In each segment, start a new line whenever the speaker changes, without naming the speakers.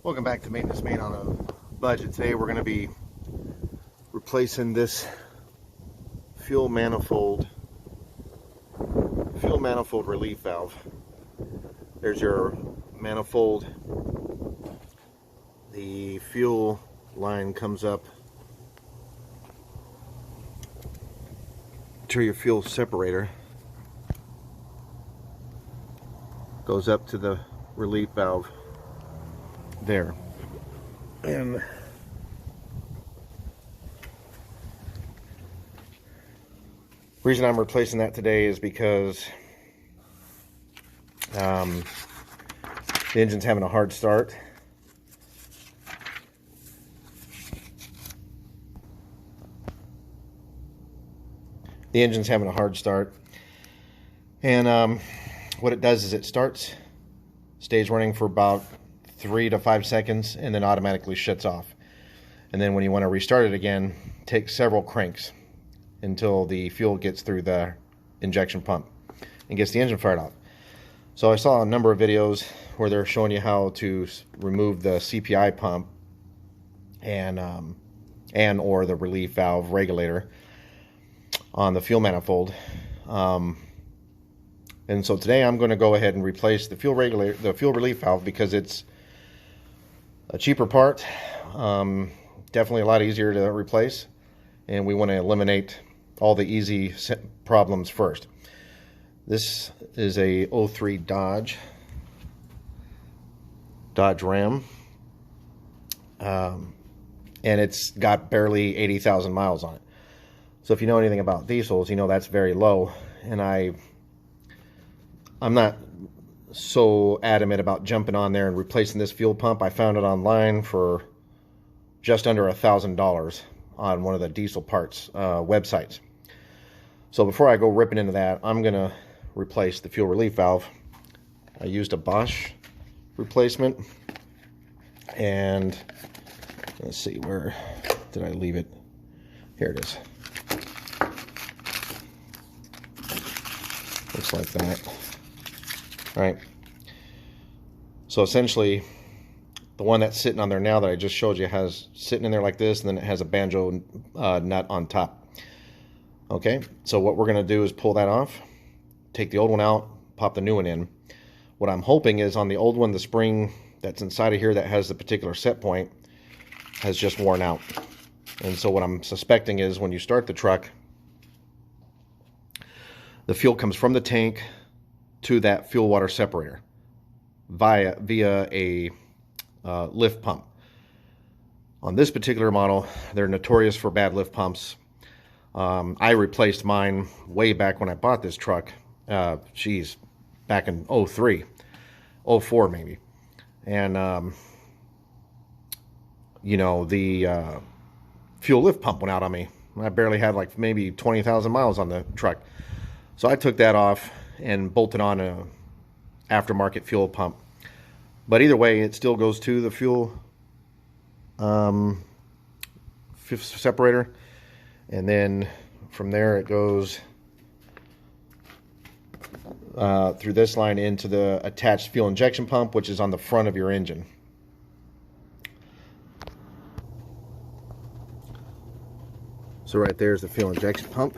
Welcome back to Maintenance Made on a Budget. Today we're going to be replacing this fuel manifold relief valve. There's your manifold. The fuel line comes up to your fuel separator, goes up to the relief valve there. And the reason I'm replacing that today is because the engine's having a hard start. And what it does is it stays running for about 3 to 5 seconds and then automatically shuts off. And then when you want to restart it again, take several cranks until the fuel gets through the injection pump and gets the engine fired off. So I saw a number of videos where they're showing you how to remove the CPI pump and or the relief valve regulator on the fuel manifold. And so today I'm going to go ahead and replace the fuel relief valve because it's a cheaper part, definitely a lot easier to replace, and we want to eliminate all the easy problems first. This is a 03 Dodge Ram, and it's got barely 80,000 miles on it. So if you know anything about diesels, you know that's very low, and I'm not so adamant about jumping on there and replacing this fuel pump. I found it online for just under $1,000 on one of the diesel parts websites. So before I go ripping into that, I'm gonna replace the fuel relief valve. I used a Bosch replacement, and let's see, where did I leave it? Here it is. Looks like that. All right, so essentially the one that's sitting on there now that I just showed you has sitting in there like this, and then it has a banjo nut on top. Okay, so what we're going to do is pull that off, take the old one out, pop the new one in. What I'm hoping is on the old one, the spring that's inside of here that has the particular set point has just worn out. And so what I'm suspecting is when you start the truck, the fuel comes from the tank to that fuel water separator via a lift pump. On this particular model, they're notorious for bad lift pumps. I replaced mine way back when I bought this truck. Back in 03, 04 maybe. And you know, the fuel lift pump went out on me. I barely had like maybe 20,000 miles on the truck. So I took that off and bolted on a aftermarket fuel pump. But either way, it still goes to the fuel separator, and then from there it goes through this line into the attached fuel injection pump, which is on the front of your engine. So right there's the fuel injection pump.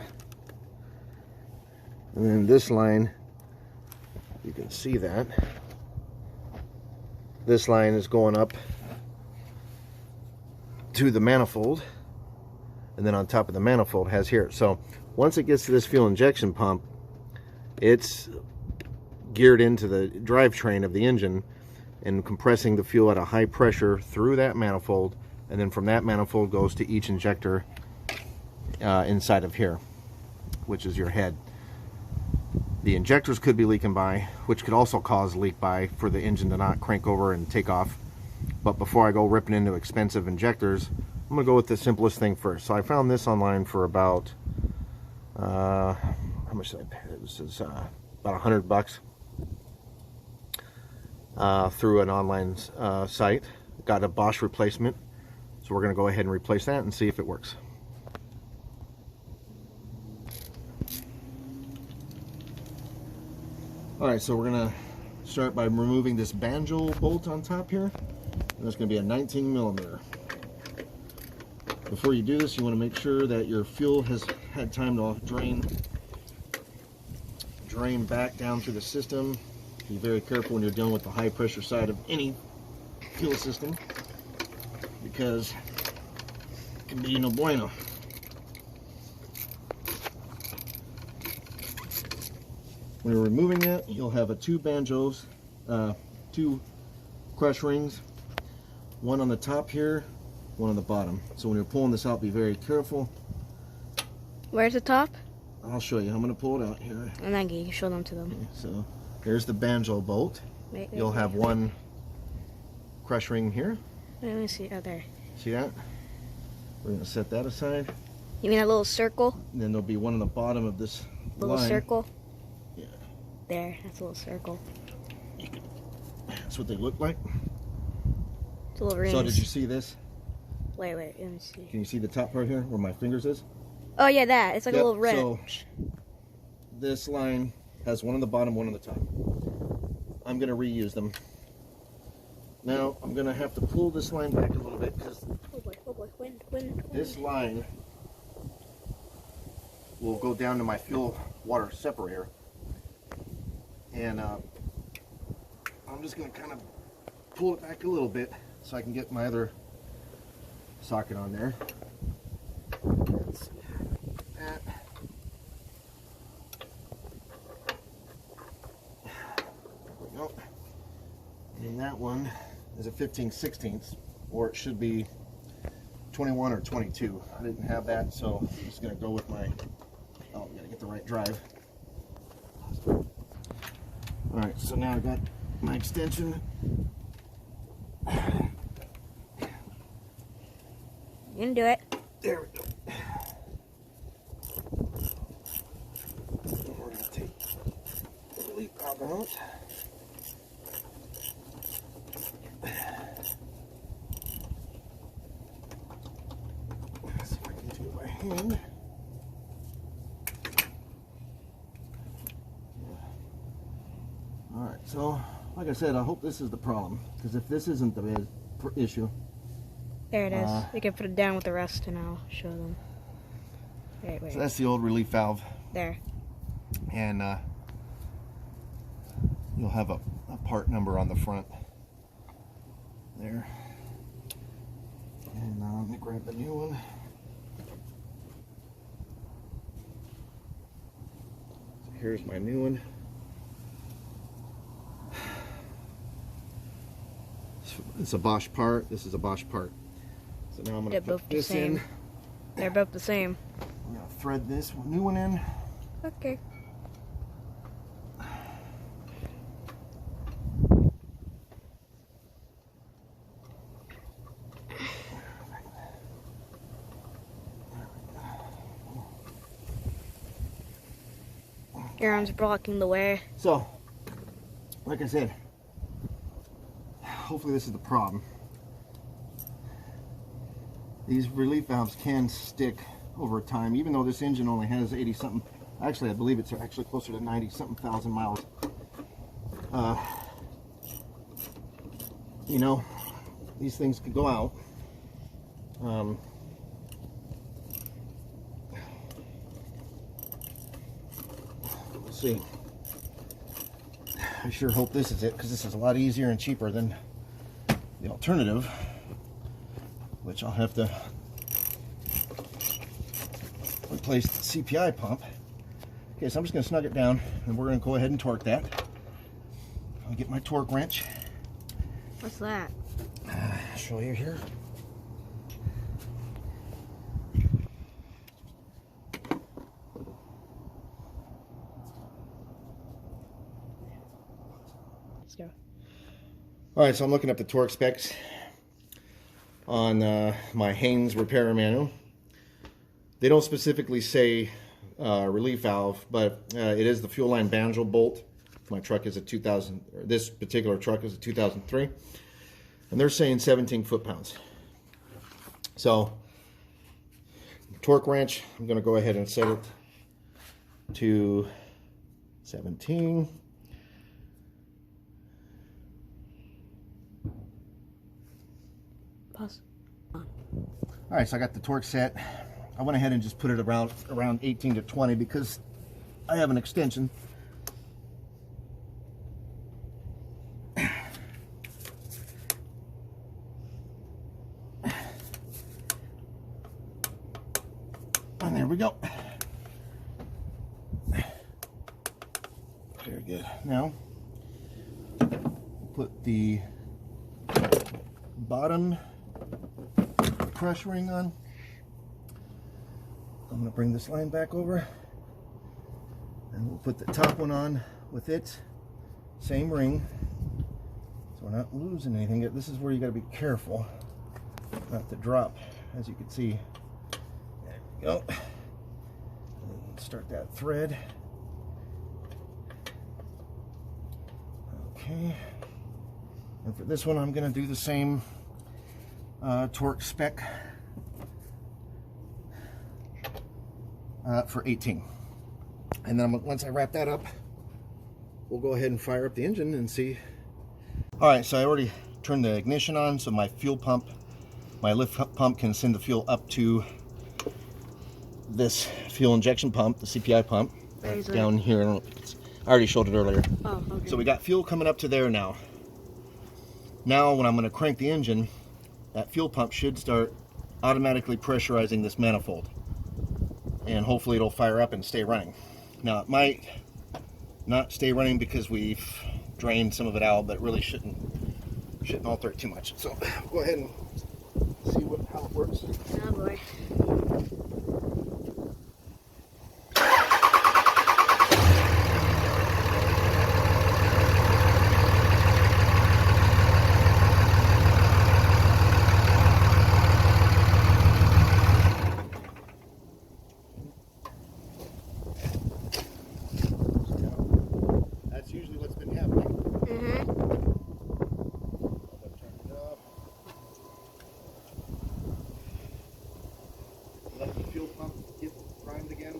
And then this line, you can see that. This line is going up to the manifold, and then on top of the manifold has here. So once it gets to this fuel injection pump, it's geared into the drivetrain of the engine and compressing the fuel at a high pressure through that manifold, and then from that manifold goes to each injector inside of here, which is your head. The injectors could be leaking by, which could also cause leak by for the engine to not crank over and take off. But before I go ripping into expensive injectors, I'm going to go with the simplest thing first. So I found this online for about, how much did I pay? This is about $100 through an online site. Got a Bosch replacement. So we're going to go ahead and replace that and see if it works. Alright, so we're going to start by removing this banjo bolt on top here. And it's going to be a 19 millimeter. Before you do this, you want to make sure that your fuel has had time to drain back down through the system. Be very careful when you're dealing with the high pressure side of any fuel system, because it can be no bueno. When you're removing it, you'll have two banjos, two crush rings, one on the top here, one on the bottom. So when you're pulling this out, be very careful.
Where's the top?
I'll show you. I'm going to pull it out here.
And then you can show them to them.
Okay, so here's the banjo bolt. You'll have one crush ring here.
Let me see. Oh, there.
See that? We're going to set that aside.
You mean that little circle?
And then there'll be one on the bottom of this
little
line.
Circle?
Yeah.
There. That's a little circle.
That's what they look like.
It's a little rings.
So did you see this?
Wait, let me see.
Can you see the top part here where my fingers is?
Oh yeah, that. It's like a little wrench.
So this line has one on the bottom, one on the top. I'm going to reuse them. Now I'm going to have to pull this line back a little bit because
wind.
This line will go down to my fuel water separator. And I'm just going to kind of pull it back a little bit so I can get my other socket on there. Let's see. That. There we go. And that one is a 15/16, or it should be 21 or 22. I didn't have that, so I'm just going to go with my, oh, I got to get the right drive. Alright, so now I got my extension.
You can do it.
There we go. We're going to take the relief valve out. Let's see if I can do it by hand. Alright, so like I said, I hope this is the problem, because if this isn't the issue.
There it is. We can put it down with the rest and I'll show them. Wait.
So that's the old relief valve.
There.
And you'll have a part number on the front there. And let me grab the new one. So here's my new one. It's a Bosch part. This is a Bosch part. So now I'm going to put this in.
They're both the same.
I'm going to thread this new one in.
Okay. Your arm's blocking the way.
So, like I said, hopefully this is the problem. These relief valves can stick over time, even though this engine only has 80 something. Actually, I believe it's actually closer to 90 something thousand miles. You know, these things could go out. We'll see. I sure hope this is it, because this is a lot easier and cheaper than the alternative, which I'll have to replace the CPI pump. Okay, so I'm just going to snug it down, and we're going to go ahead and torque that. I'll get my torque wrench.
What's that?
I'll show you here.
Let's go.
Alright, so I'm looking up the torque specs on my Haynes repair manual. They don't specifically say relief valve, but it is the fuel line banjo bolt. My truck is a 2000, or this particular truck is a 2003, and they're saying 17 foot-pounds. So, torque wrench, I'm going to go ahead and set it to 17.
Pause.
All right, so I got the torque set. I went ahead and just put it around 18 to 20 because I have an extension. And there we go. Very good. Now, put the bottom press ring on. I'm going to bring this line back over, and we'll put the top one on with it. Same ring, so we're not losing anything. This is where you got to be careful not to drop, as you can see. There we go. And start that thread. Okay. And for this one, I'm going to do the same torque spec for 18. And then once I wrap that up, we'll go ahead and fire up the engine and see. All right, so I already turned the ignition on, so my fuel pump, my lift pump can send the fuel up to this fuel injection pump, the CPI pump, down here. I already showed it earlier.
Oh, okay.
So we got fuel coming up to there now. Now when I'm going to crank the engine, that fuel pump should start automatically pressurizing this manifold. And hopefully it'll fire up and stay running. Now it might not stay running because we've drained some of it out, but it really shouldn't alter it too much. So go ahead and see how it works.
Oh boy.
That's usually what's been happening. Let the fuel pump get primed again.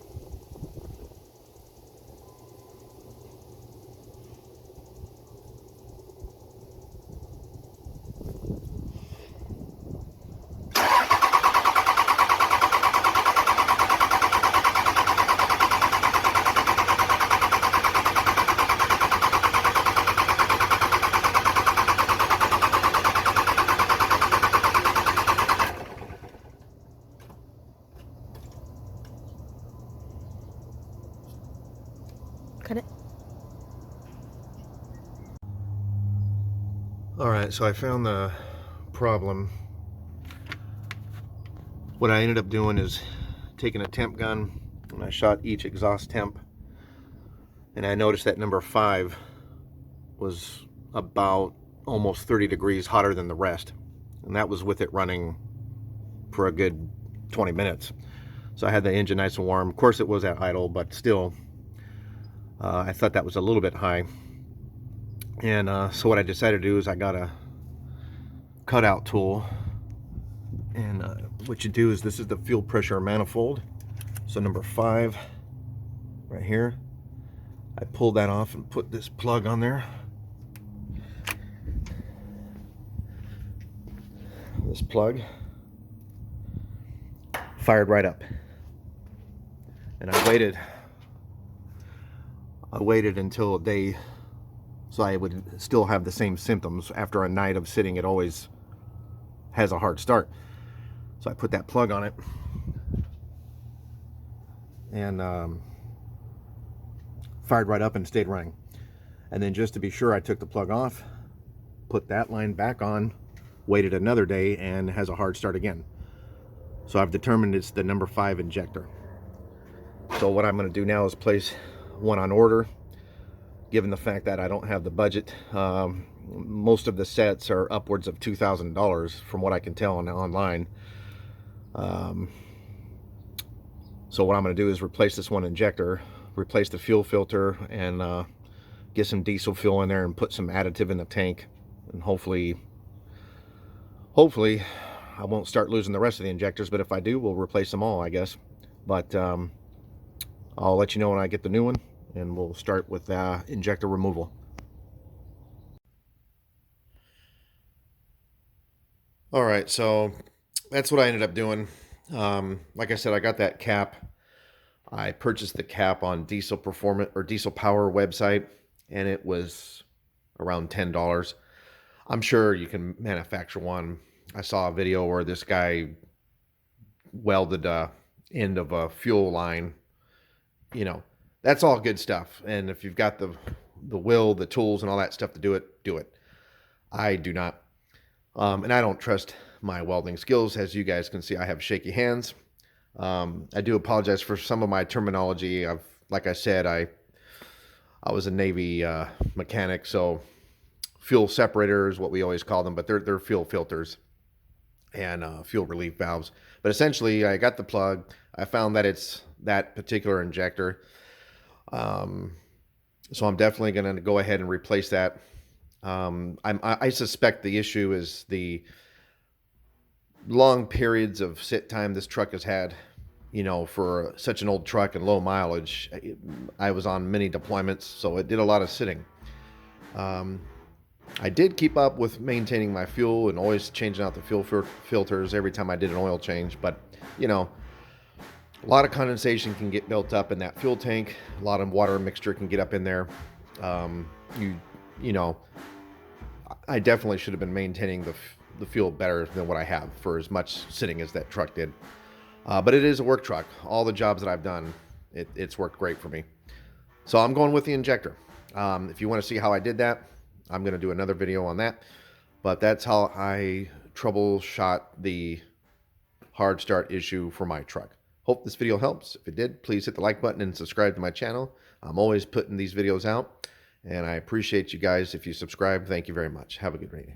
Cut it.
All right, so I found the problem. What I ended up doing is taking a temp gun and I shot each exhaust temp, and I noticed that number 5 was about almost 30 degrees hotter than the rest, and that was with it running for a good 20 minutes. So I had the engine nice and warm. Of course it was at idle, but still I thought that was a little bit high. And so what I decided to do is I got a cutout tool, and what you do is, this is the fuel pressure manifold, so number 5 right here, I pulled that off and put this plug on there. This plug fired right up, and I waited until a day, so I would still have the same symptoms. After a night of sitting, it always has a hard start. So I put that plug on it, and fired right up and stayed running. And then just to be sure, I took the plug off, put that line back on, waited another day, and has a hard start again. So I've determined it's the number 5 injector. So what I'm going to do now is place one on order, given the fact that I don't have the budget. Most of the sets are upwards of $2,000 from what I can tell online. So what I'm going to do is replace this one injector, replace the fuel filter, and get some diesel fuel in there and put some additive in the tank, and hopefully I won't start losing the rest of the injectors, but if I do, we'll replace them all, I guess. But I'll let you know when I get the new one, and we'll start with injector removal. All right, so that's what I ended up doing. Like I said, I got that cap. I purchased the cap on Diesel Performance or Diesel Power website, and it was around $10. I'm sure you can manufacture one. I saw a video where this guy welded a end of a fuel line. You know, that's all good stuff. And if you've got the will, the tools, and all that stuff to do it, do it. I do not. And I don't trust my welding skills. As you guys can see, I have shaky hands. I do apologize for some of my terminology. Like I said, I was a Navy mechanic, so fuel separator is what we always call them, but they're fuel filters and fuel relief valves. But essentially, I got the plug. I found that it's that particular injector. So I'm definitely going to go ahead and replace that. I suspect the issue is the long periods of sit time this truck has had. You know, for such an old truck and low mileage, I was on many deployments, so it did a lot of sitting. I did keep up with maintaining my fuel and always changing out the fuel filters every time I did an oil change, but you know, a lot of condensation can get built up in that fuel tank. A lot of water mixture can get up in there. You know, I definitely should have been maintaining the fuel better than what I have for as much sitting as that truck did. But it is a work truck. All the jobs that I've done, it's worked great for me. So I'm going with the injector. If you want to see how I did that, I'm going to do another video on that. But that's how I troubleshot the hard start issue for my truck. Hope this video helps. If it did, please hit the like button and subscribe to my channel. I'm always putting these videos out, and I appreciate you guys if you subscribe. Thank you very much. Have a good day.